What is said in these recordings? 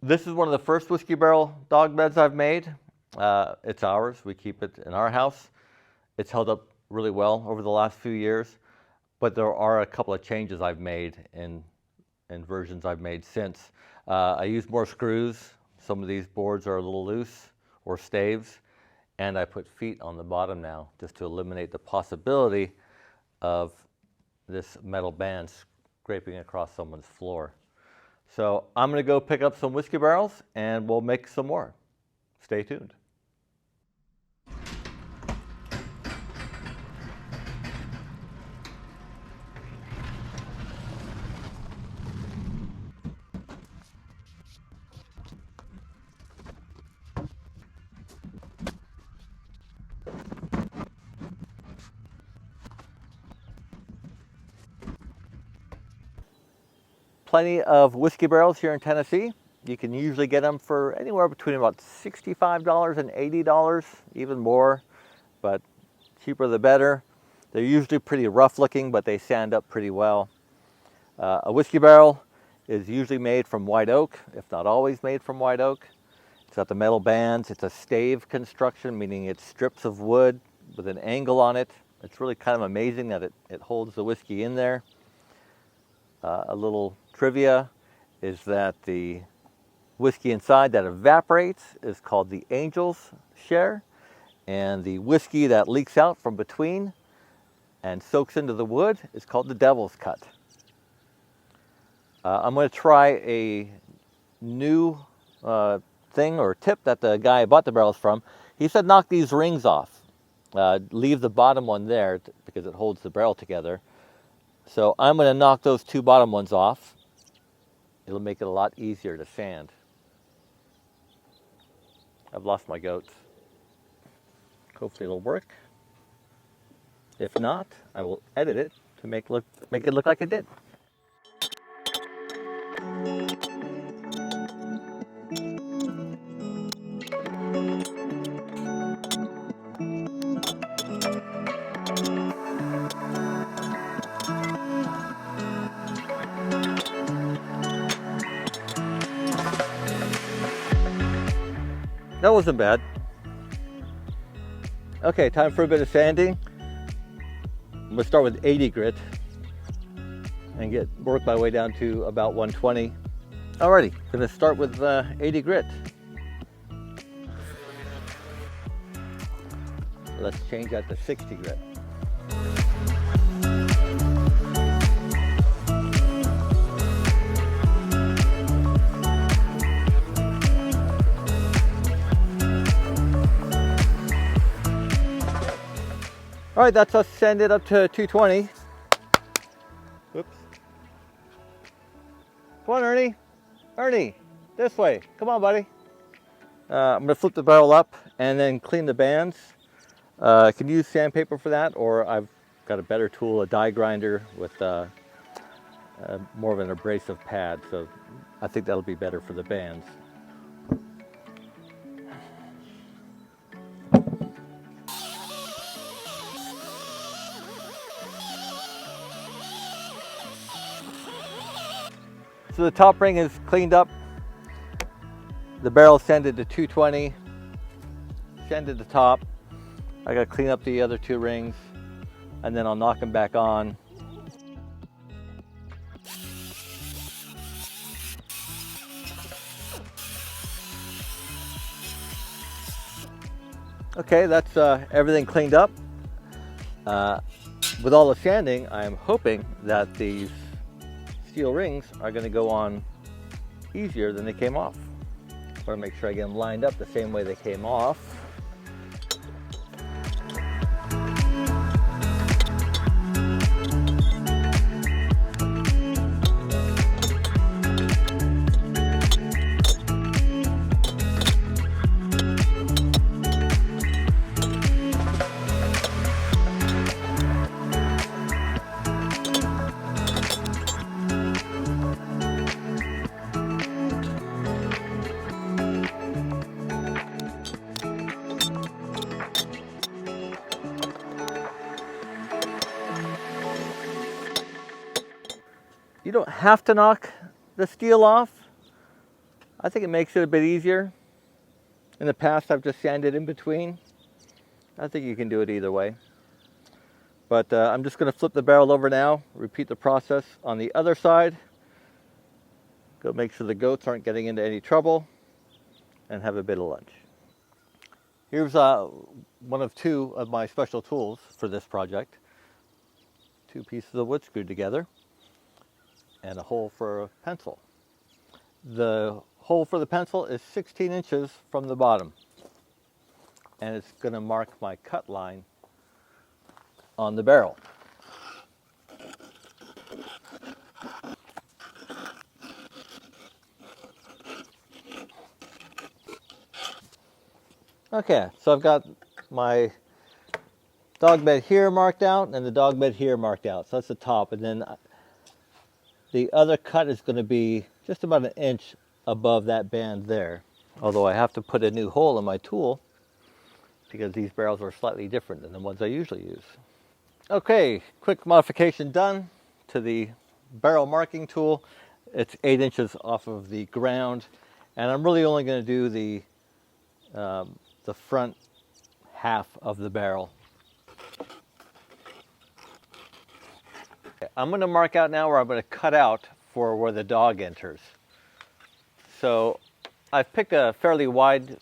This is one of the first whiskey barrel dog beds I've made. It's ours. We keep it in our house. It's held up really well over the last few years, but there are a couple of changes I've made in versions I've made since. I use more screws. Some of these boards are a little loose, or staves, and I put feet on the bottom now just to eliminate the possibility of this metal band scraping across someone's floor. So I'm going to go pick up some whiskey barrels and we'll make some more. Stay tuned. Plenty of whiskey barrels here in Tennessee. You can usually get them for anywhere between about $65 and $80, even more, but cheaper the better. They're usually pretty rough looking, but they sand up pretty well. A whiskey barrel is usually made from white oak, if not always made from white oak. It's got the metal bands. It's a stave construction, meaning it's strips of wood with an angle on it. It's really kind of amazing that it holds the whiskey in there. A little trivia is that the whiskey inside that evaporates is called the angel's share, and the whiskey that leaks out from between and soaks into the wood is called the devil's cut. I'm going to try a new thing or tip that the guy I bought the barrels from. He said knock these rings off. Leave the bottom one there because it holds the barrel together. So I'm going to knock those two bottom ones off. It'll make it a lot easier to sand. I've lost my goats. Hopefully it'll work. If not, I will edit it to make it look like it did. That wasn't bad. Okay, time for a bit of sanding. I'm gonna start with 80 grit and work my way down to about 120. Alrighty, gonna start with 80 grit. Let's change that to 60 grit. All right, that's us sanded up to 220. Whoops. Come on, Ernie. Ernie, this way. Come on, buddy. I'm gonna flip the barrel up and then clean the bands. I can use sandpaper for that, or I've got a better tool, a die grinder with more of an abrasive pad. So I think that'll be better for the bands. So the top ring is cleaned up. The barrel sanded to 220. Sanded the top. I gotta clean up the other two rings, and then I'll knock them back on. Okay, that's everything cleaned up. With all the sanding, I'm hoping that these steel rings are going to go on easier than they came off. I want to make sure I get them lined up the same way they came off. You don't have to knock the steel off. I think it makes it a bit easier. In the past, I've just sanded in between. I think you can do it either way. But I'm just going to flip the barrel over now, repeat the process on the other side. Go make sure the goats aren't getting into any trouble, and have a bit of lunch. Here's one of two of my special tools for this project. Two pieces of wood screwed together, and a hole for a pencil. The hole for the pencil is 16 inches from the bottom, and it's going to mark my cut line on the barrel. Okay, so I've got my dog bed here marked out and the dog bed here marked out. So that's the top, and then the other cut is going to be just about an inch above that band there. Although I have to put a new hole in my tool because these barrels are slightly different than the ones I usually use. Okay, quick modification done to the barrel marking tool. It's 8 inches off of the ground, and I'm really only going to do the front half of the barrel. I'm going to mark out now where I'm going to cut out for where the dog enters. So I've picked a fairly wide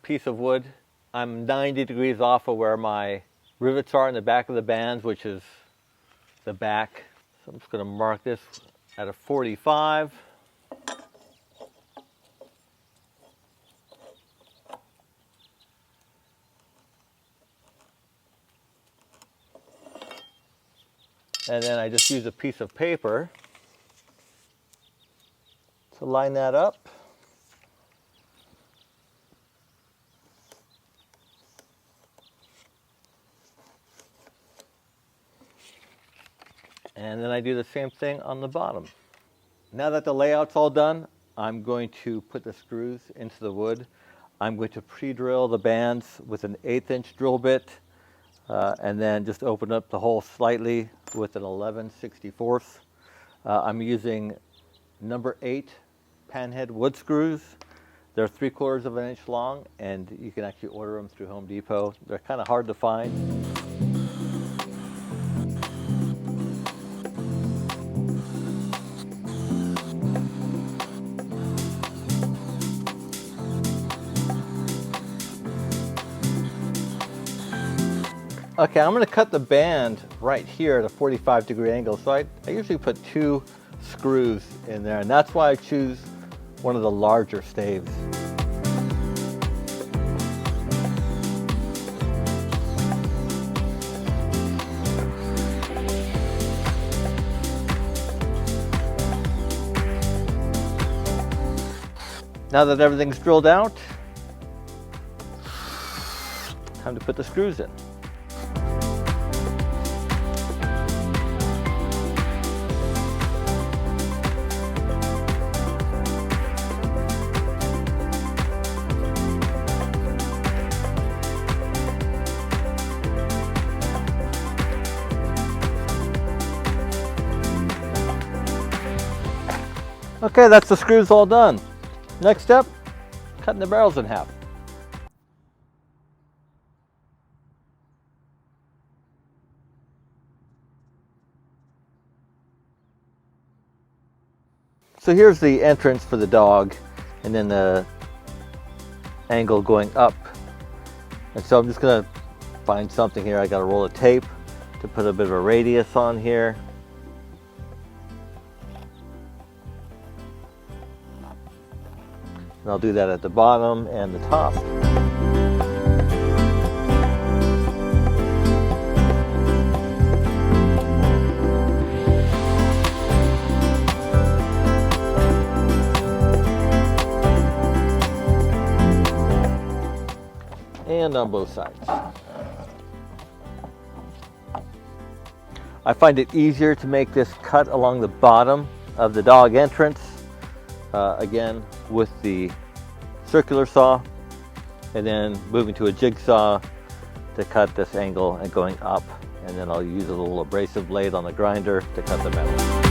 piece of wood. I'm 90 degrees off of where my rivets are in the back of the bands, which is the back. So I'm just going to mark this at a 45. And then I just use a piece of paper to line that up. And then I do the same thing on the bottom. Now that the layout's all done, I'm going to put the screws into the wood. I'm going to pre-drill the bands with an 1/8 inch drill bit, and then just open up the hole slightly with an 11/64. I'm using number 8 panhead wood screws. They're 3/4 of an inch long, and you can actually order them through Home Depot. They're kind of hard to find. Okay, I'm going to cut the band right here at a 45-degree angle. So I usually put 2 screws in there, and that's why I choose one of the larger staves. Now that everything's drilled out, time to put the screws in. Okay, that's the screws all done. Next step, cutting the barrels in half. So here's the entrance for the dog, and then the angle going up. And so I'm just gonna find something here. I got a roll of tape to put a bit of a radius on here. And I'll do that at the bottom and the top. And on both sides. I find it easier to make this cut along the bottom of the dog entrance. Again, with the circular saw, and then moving to a jigsaw to cut this angle and going up, and then I'll use a little abrasive blade on the grinder to cut the metal.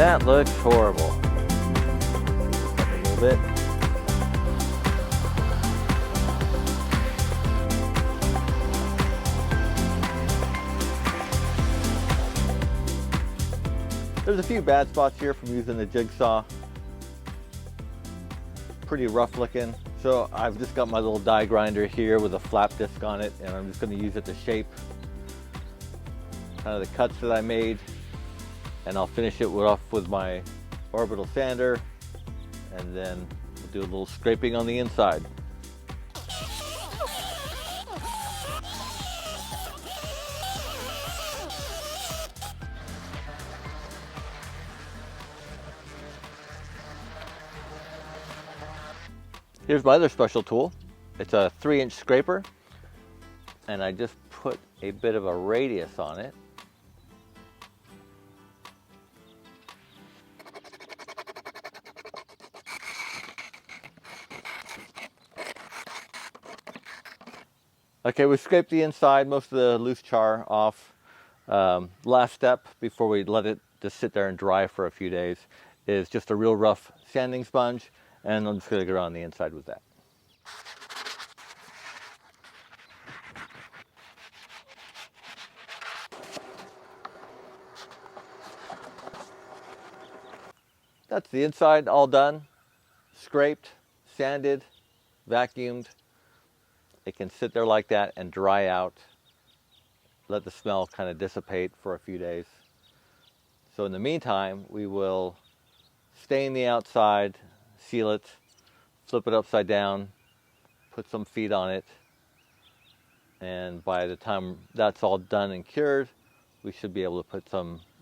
That looks horrible. A little bit. There's a few bad spots here from using the jigsaw. Pretty rough looking. So I've just got my little die grinder here with a flap disc on it, and I'm just going to use it to shape kind of the cuts that I made, and I'll finish it off with my orbital sander, and then we'll do a little scraping on the inside. Here's my other special tool. It's a 3-inch scraper, and I just put a bit of a radius on it. Okay, we scraped the inside, most of the loose char off. Last step before we let it just sit there and dry for a few days is just a real rough sanding sponge, and I'm just going to go around the inside with that. That's the inside all done, scraped, sanded, vacuumed. It can sit there like that and dry out, let the smell kind of dissipate for a few days. So in the meantime, we will stain the outside, seal it, flip it upside down, put some feet on it, and by the time that's all done and cured, we should be able to put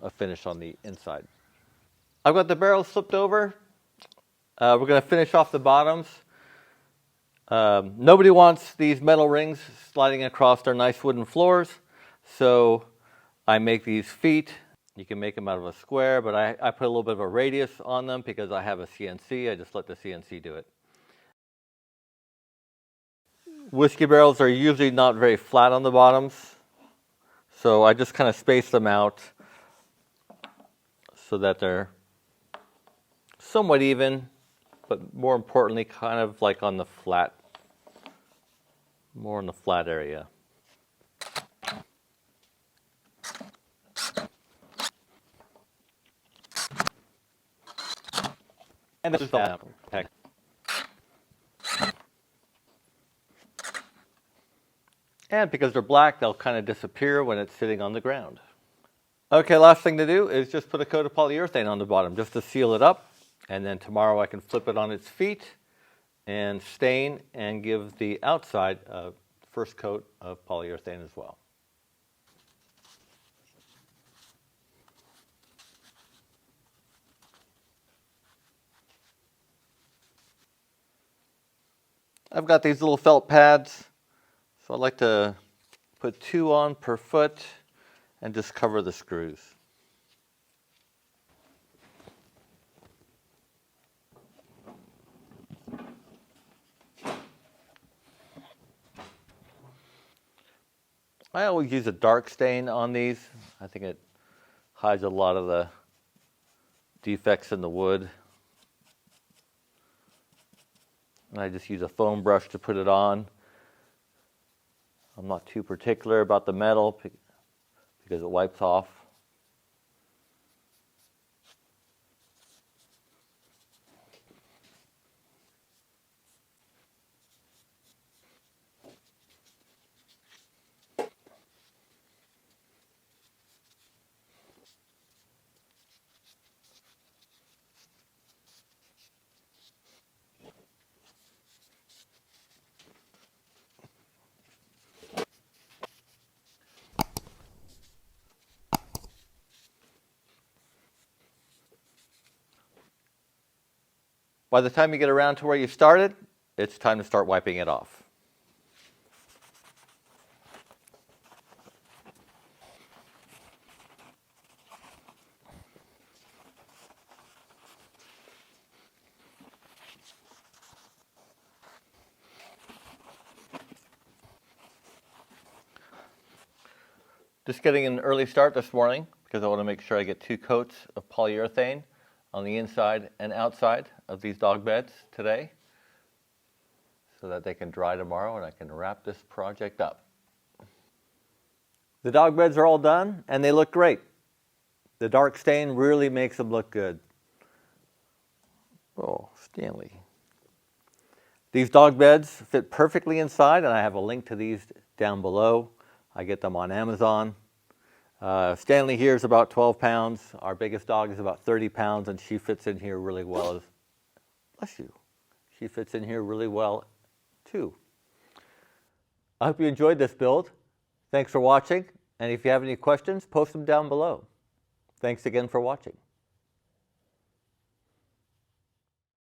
a finish on the inside. I've got the barrels flipped over. We're going to finish off the bottoms. Nobody wants these metal rings sliding across our nice wooden floors, so I make these feet. You can make them out of a square, but I put a little bit of a radius on them because I have a CNC. I just let the CNC do it. Whiskey barrels are usually not very flat on the bottoms, so I just kind of space them out so that they're somewhat even, but more importantly, kind of like on the flat, more in the flat area. And this is that. And because they're black, they'll kind of disappear when it's sitting on the ground. Okay, last thing to do is just put a coat of polyurethane on the bottom just to seal it up. And then tomorrow I can flip it on its feet and stain and give the outside a first coat of polyurethane as well. I've got these little felt pads, so I like to put 2 on per foot and just cover the screws. I always use a dark stain on these. I think it hides a lot of the defects in the wood. And I just use a foam brush to put it on. I'm not too particular about the metal because it wipes off. By the time you get around to where you started, it's time to start wiping it off. Just getting an early start this morning because I want to make sure I get 2 coats of polyurethane on the inside and outside of these dog beds today so that they can dry tomorrow and I can wrap this project up. The dog beds are all done and they look great. The dark stain really makes them look good. Oh, Stanley. These dog beds fit perfectly inside, and I have a link to these down below. I get them on Amazon. Stanley here is about 12 pounds. Our biggest dog is about 30 pounds, and she fits in here really well. Bless you. She fits in here really well, too. I hope you enjoyed this build. Thanks for watching, and if you have any questions, post them down below. Thanks again for watching.